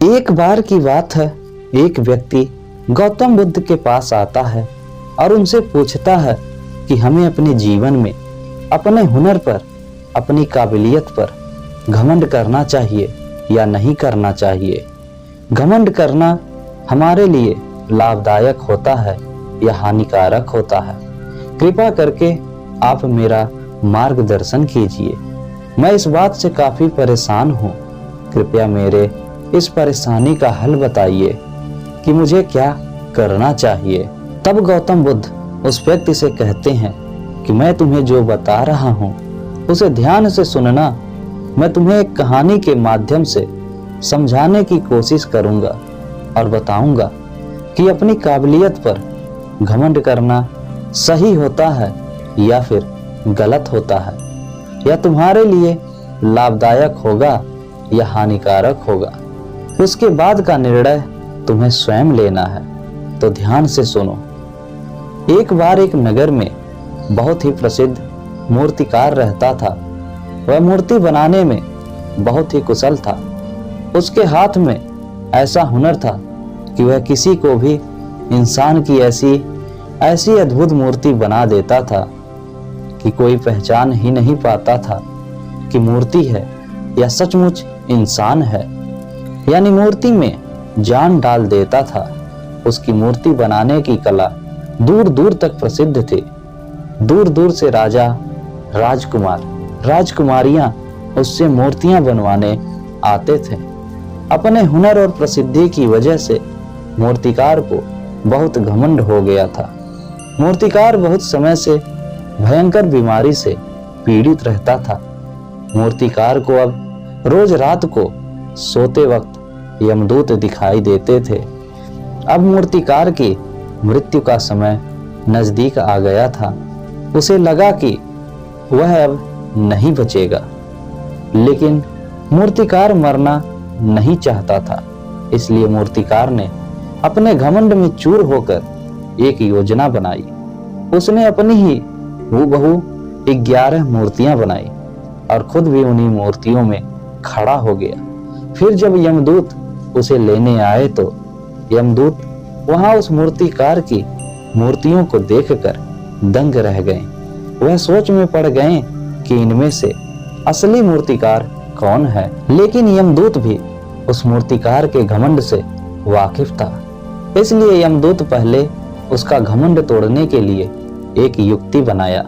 एक बार की बात है, एक व्यक्ति गौतम बुद्ध के पास आता है और उनसे पूछता है कि हमें अपने जीवन में अपने हुनर पर, अपनी काबिलियत पर घमंड करना चाहिए या नहीं करना चाहिए। घमंड करना हमारे लिए लाभदायक होता है या हानिकारक होता है? कृपा करके आप मेरा मार्गदर्शन कीजिए। मैं इस बात से काफी परेशान हूँ। कृपया मेरे इस परेशानी का हल बताइए कि मुझे क्या करना चाहिए। तब गौतम बुद्ध उस व्यक्ति से कहते हैं कि मैं तुम्हें जो बता रहा हूँ उसे ध्यान से सुनना। मैं तुम्हें एक कहानी के माध्यम से समझाने की कोशिश करूंगा और बताऊंगा कि अपनी काबिलियत पर घमंड करना सही होता है या फिर गलत होता है, या तुम्हारे लिए लाभदायक होगा या हानिकारक होगा। उसके बाद का निर्णय तुम्हें स्वयं लेना है। तो ध्यान से सुनो। एक बार एक नगर में बहुत ही प्रसिद्ध मूर्तिकार रहता था। वह मूर्ति बनाने में बहुत ही कुशल था। उसके हाथ में ऐसा हुनर था कि वह किसी को भी इंसान की ऐसी अद्भुत मूर्ति बना देता था कि कोई पहचान ही नहीं पाता था कि मूर्ति है या सचमुच इंसान है। यानी मूर्ति में जान डाल देता था। उसकी मूर्ति बनाने की कला दूर दूर तक प्रसिद्ध थी। दूर दूर से राजा, राजकुमार, राजकुमारियां उससे मूर्तियां बनवाने आते थे। अपने हुनर और प्रसिद्धि की वजह से मूर्तिकार को बहुत घमंड हो गया था। मूर्तिकार बहुत समय से भयंकर बीमारी से पीड़ित रहता था। मूर्तिकार को अब रोज रात को सोते वक्त यमदूत दिखाई देते थे। अब मूर्तिकार की मृत्यु का समय नजदीक आ गया था। उसे लगा कि वह अब नहीं बचेगा, लेकिन मूर्तिकार मरना नहीं चाहता था। इसलिए मूर्तिकार ने अपने घमंड में चूर होकर एक योजना बनाई। उसने अपनी ही हूबहू 11 मूर्तियां बनाई और खुद भी उन्हीं मूर्तियों में खड़ा हो गया। फिर जब यमदूत उसे लेने आए तो यमदूत वहां उस मूर्तिकार की मूर्तियों को देखकर दंग रह गए। वह सोच में पड़ गए कि इनमें से असली मूर्तिकार कौन है। लेकिन यमदूत भी उस मूर्तिकार के घमंड से वाकिफ था। इसलिए यमदूत पहले उसका घमंड तोड़ने के लिए एक युक्ति बनाया।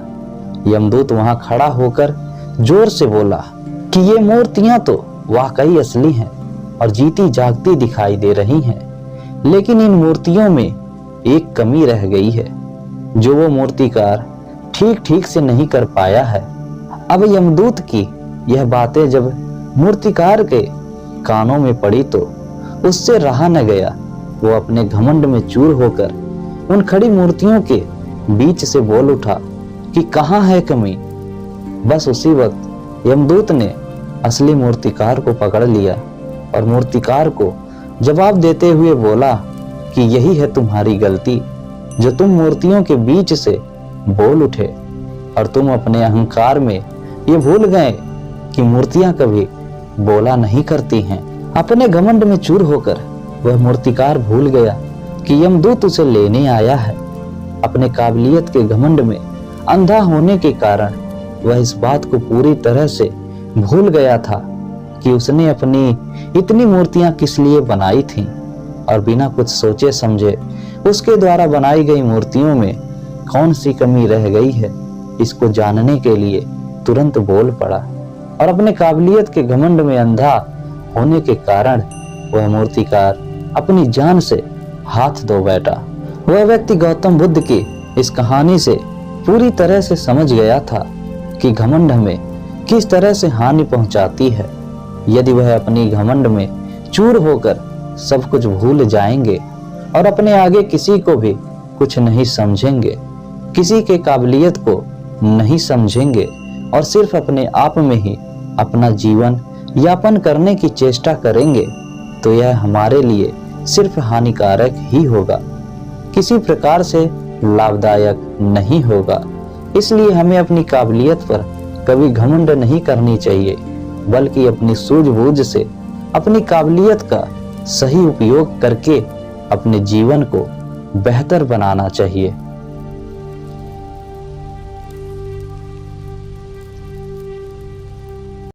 यमदूत वहां खड़ा होकर जोर से बोला कि ये मूर्तियां तो वाकई असली हैं और जीती जागती दिखाई दे रही हैं, लेकिन इन मूर्तियों में एक कमी रह गई है जो वो मूर्तिकार ठीक ठीक से नहीं कर पाया है। अब यमदूत की यह बातें जब मूर्तिकार के कानों में पड़ी तो उससे रहा न गया। वो अपने घमंड में चूर होकर उन खड़ी मूर्तियों के बीच से बोल उठा कि कहाँ है कमी। बस उसी वक्त यमदूत ने असली मूर्तिकार को पकड़ लिया और मूर्तिकार को जवाब देते हुए बोला कि यही है तुम्हारी गलती जो तुम मूर्तियों के बीच से बोल उठे और तुम अपने अहंकार में ये भूल गए कि मूर्तियां कभी बोला नहीं करती हैं। अपने घमंड में चूर होकर वह मूर्तिकार भूल गया कि यमदूत उसे लेने आया है। अपने काबिलियत के घमंड में अंधा होने के कारण वह इस बात को पूरी तरह से भूल गया था कि उसने अपनी इतनी मूर्तियां किस लिए बनाई थीं, और बिना कुछ सोचे समझे उसके द्वारा बनाई गई मूर्तियों में कौन सी कमी रह गई है इसको जानने के लिए तुरंत बोल पड़ा। और अपने काबिलियत के घमंड में अंधा होने के कारण वह मूर्तिकार अपनी जान से हाथ धो बैठा। वह व्यक्ति गौतम बुद्ध की इस कहानी से पूरी तरह से समझ गया था कि घमंड हमें किस तरह से हानि पहुंचाती है। यदि वह अपनी घमंड में चूर होकर सब कुछ भूल जाएंगे और अपने आगे किसी को भी कुछ नहीं समझेंगे, किसी के काबिलियत को नहीं समझेंगे और सिर्फ अपने आप में ही अपना जीवन यापन करने की चेष्टा करेंगे, तो यह हमारे लिए सिर्फ हानिकारक ही होगा, किसी प्रकार से लाभदायक नहीं होगा। इसलिए हमें अपनी काबिलियत पर कभी घमंड नहीं करनी चाहिए, बल्कि अपनी सूझबूझ से अपनी काबिलियत का सही उपयोग करके अपने जीवन को बेहतर बनाना चाहिए।